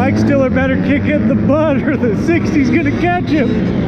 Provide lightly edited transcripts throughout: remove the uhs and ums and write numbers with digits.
bike stiller better kick it in the butt or the 60's gonna catch him.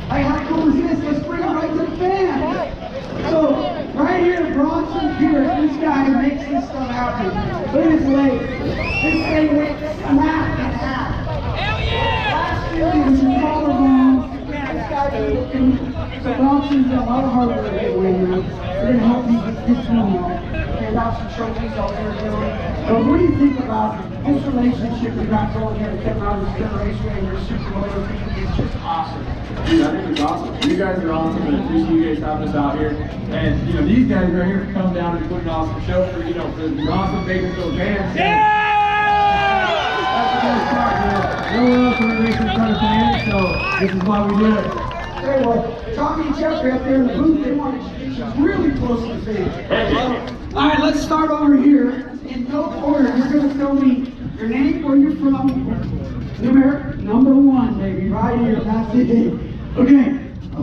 Hey, how cool is this? Let's bring it right to the fan. So, right here, Bronson Pierce, this guy makes this stuff happen. Look at his leg. This thing went snap and half. Hell yeah! Last year, he was in collarbone. This guy, so Bronson's done a lot of hard work at Wayne. We're going to help you get this one out. Hand out some trophies out there, Dylan. So what do you think about this relationship we got going here to get around this generation and your Supermoto team? It's just awesome. Dude, I think it's awesome. You guys are awesome, and I appreciate you guys having us out here. And, you know, these guys right here come down and put an awesome show for, you know, for the awesome Bakersfield fans. Yeah! That's the best part, man. Nowhere else are we making fun of fans, so this is why we do it. Hey, well, Tommy and Jeffrey up there in the booth, they want to introduce you really close to the fans. All right, let's start over here. In no order, you're going to tell me your name, where you're from, numeric number 1, baby, right here. That's it. Okay,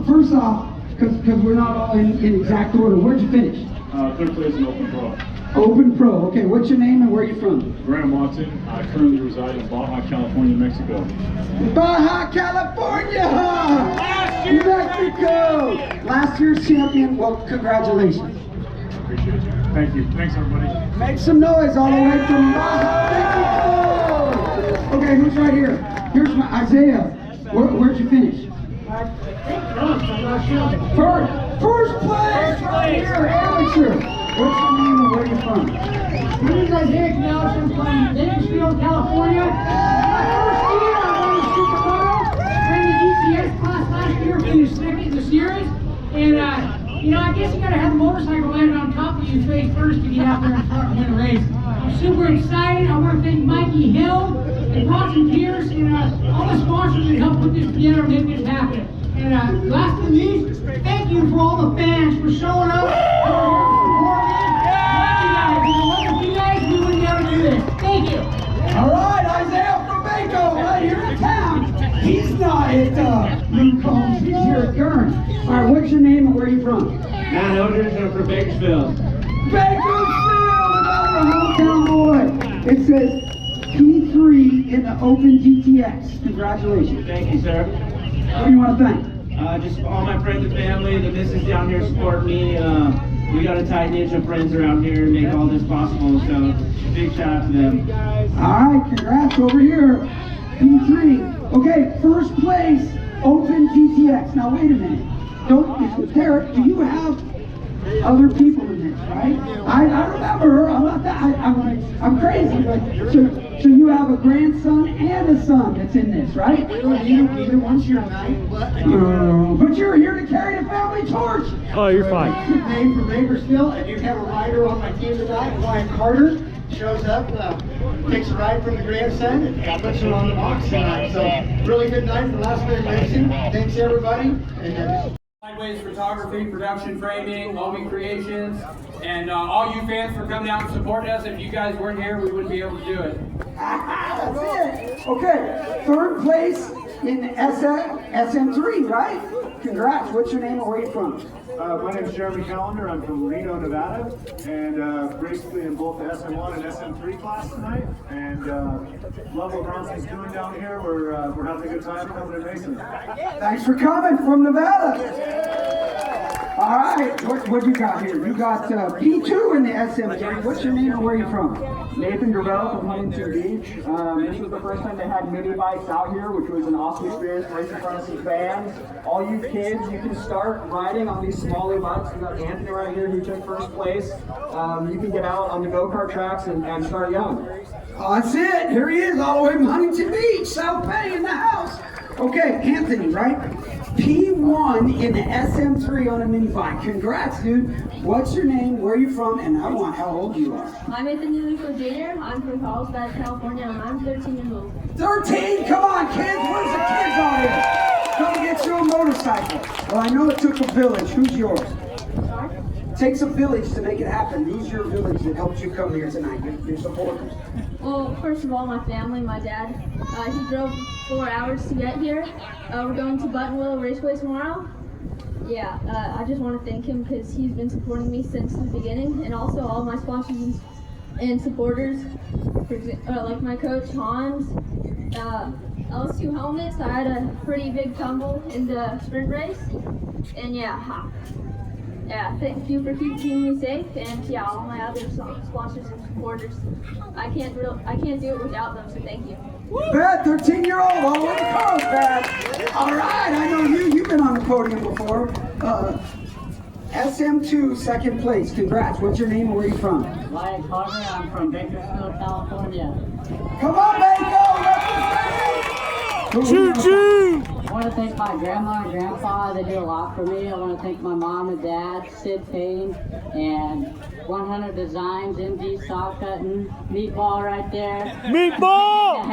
first off, because we're not all in exact order, where'd you finish? Third place in Open Pro. Open Pro. Okay, what's your name and where are you from? Graham Watson. I currently reside in Baja, California, Mexico. Baja California! Mexico! Last year's champion. Well, congratulations. Appreciate you. Thank you. Thanks, everybody. Make some noise all the way from Baja. Okay, who's right here? Here's my Isaiah. Where'd you finish? First place right here, amateur. What's your name and where are you from? My name is Isaiah Canales. I'm from Bakersfield, California. My first year, I won the Supermoto. Ran the ECS class last year, finished second in the series. And, you know, I guess you gotta have a motorcycle landed on top of you face first to get out there and start and win a race. I'm super excited. I want to thank Mikey Hill and Bronson Pierce and all the sponsors that helped put this together and make this happen. And last but not least, thank you for all the fans for showing up. Without you guys, we wouldn't be able to do this. Thank you. All right, Isaiah from Baco, right here in town. He's not at New Combs, he's here at Kern. All right, what's your name and where are you from? Matt Eldridge, I'm from Bakersfield. Bakersfield, another hometown boy. It says P3 in the Open GTX. Congratulations. Thank you, sir. What do you want to thank? Just all my friends and family, the missus down here support me. We got a tight niche of friends around here to make all this possible, so big shout out to them. All right, congrats over here. P3. Okay, first place, Open GTX. Now wait a minute. Derek, do you have other people in this, right? I remember her. I'm not that. I'm crazy, but so you have a grandson and a son that's in this, right? Either one's your night. But you're here to carry the family torch. Oh, you're fine. Name from Bakersfield, and you have a rider on my team tonight, Ryan Carter. Shows up, takes a ride from the grandson, and puts her on the box tonight. So, really good night for last night racing. Thanks, everybody. And Sideways Photography, Production Framing, Lomi Creations, and all you fans for coming out and supporting us. If you guys weren't here, we wouldn't be able to do it. That's it. Okay, third place in SM3, right? Congrats. What's your name and where are you from? My name is Jeremy Callender. I'm from Reno, Nevada, and basically in both the SM1 and SM3 class tonight. And love what Bronson's doing down here. We're having a good time coming and racing. Thanks for coming from Nevada. All right, what you got here? You got P2 in the SM3. What's your name and where are you from? Nathan Gravel from Huntington Beach. This was the first time they had mini bikes out here, which was an awesome experience to race in front of some fans. All you kids, you can start riding on these smaller bikes. We got Anthony right here who took first place. You can get out on the go-kart tracks and start young. Oh, that's it. Here he is, all the way from Huntington Beach, South Bay in the house. Okay, Anthony, right? P1 in the SM3 on a mini bike. Congrats, dude. What's your name? Where are you from? And I want how old you are. I'm Anthony Luco Jr. I'm from Carlsbad, California, and I'm 13 years old. 13? Come on, kids. Where's the kids on here? Come get gets you a motorcycle? Well, I know it took a village. Who's yours? It takes a village to make it happen. Who's your village that helped you come here tonight? Your supporters. Well, first of all, my family, my dad, he drove 4 hours to get here. We're going to Buttonwillow Raceway tomorrow. Yeah, I just want to thank him because he's been supporting me since the beginning, and also all my sponsors and supporters, like my coach Hans. LS2 helmets. I had a pretty big tumble in the sprint race, and yeah, thank you for keeping me safe, and yeah, all my other sponsors and supporters. I can't do it without them, so thank you. Bad 13-year-old all over the coast, Bad. All right, I know you've been on the podium before. SM2, second place. Congrats. What's your name and where are you from? Ryan Carter, I'm from Bakersfield, California. Come on, Baco! Choo-choo! I want to thank my grandma and grandpa. They do a lot for me. I want to thank my mom and dad, Sid Payne, and 100 Designs, MD Saw Cutting, Meatball right there. Meatball!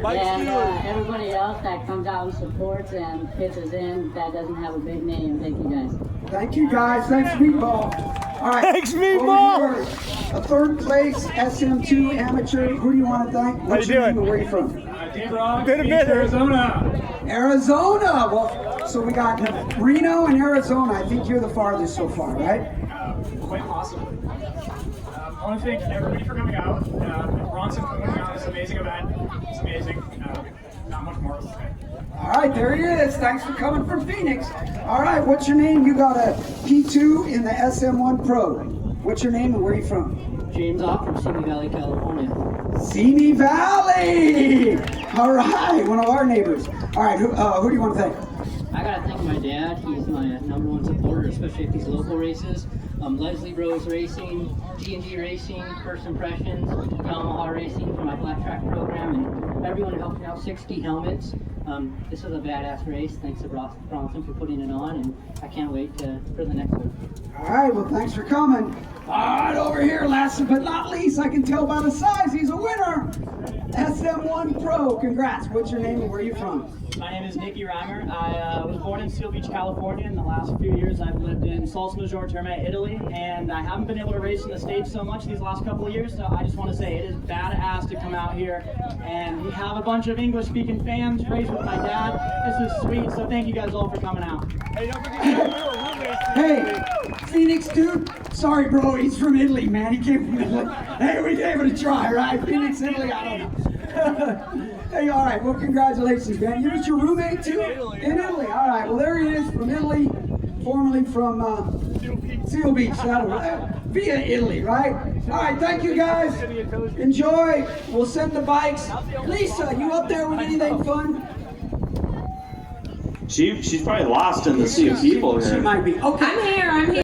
And everybody else that comes out and supports and pitches in that doesn't have a big name. Thank you guys. Thank you, guys. Thanks, Meatball. All right. Thanks, Meatball. Over here, a third place SM2 amateur. Who do you want to thank? What's your name and where are you from? Arizona. Arizona. Well, so we got Reno and Arizona. I think you're the farthest so far, right? Quite possibly. I want to thank everybody for coming out. Bronson for putting on this amazing event. It's amazing. Not much more to say. All right, there he is. Thanks for coming from Phoenix. All right, what's your name? You got a P2 in the SM1 Pro. What's your name and where are you from? James Ock from Simi Valley, California. Simi Valley! All right, one of our neighbors. All right, who do you want to thank? I gotta thank my dad. He's my #1 supporter, especially at these local races. Leslie Rose Racing, G&G Racing, First Impressions, Yamaha Racing for my flat track program, and everyone who helped me out. 60 helmets. This was a badass race. Thanks to Bronson for putting it on, and I can't wait for the next one. All right, well, thanks for coming. All right, over here, last but not least, I can tell by the size, he's a winner. SM1 Pro, congrats. What's your name and where are you from? My name is Nicky Reimer. I was born in Seal Beach, California. In the last few years, I've lived in Salsa Maggiore Terme, Italy, and I haven't been able to race in the States so much these last couple of years, so I just want to say it is badass to come out here, and we have a bunch of English-speaking fans, race with my dad. This is sweet, so thank you guys all for coming out. Hey, Phoenix dude. Sorry, bro, he's from Italy, man. He came from Italy. Hey, we gave it a try, right? Phoenix, Italy, I don't know. Hey, all right, well, congratulations, man. You're your roommate, too? In Italy. All right, well, there he is from Italy, formerly from Seal Beach, via Italy, right? All right, thank you, guys. Enjoy. We'll send the bikes. Lisa, you up there with anything fun? She's probably lost in the sea of people here. She might be. Okay. I'm here.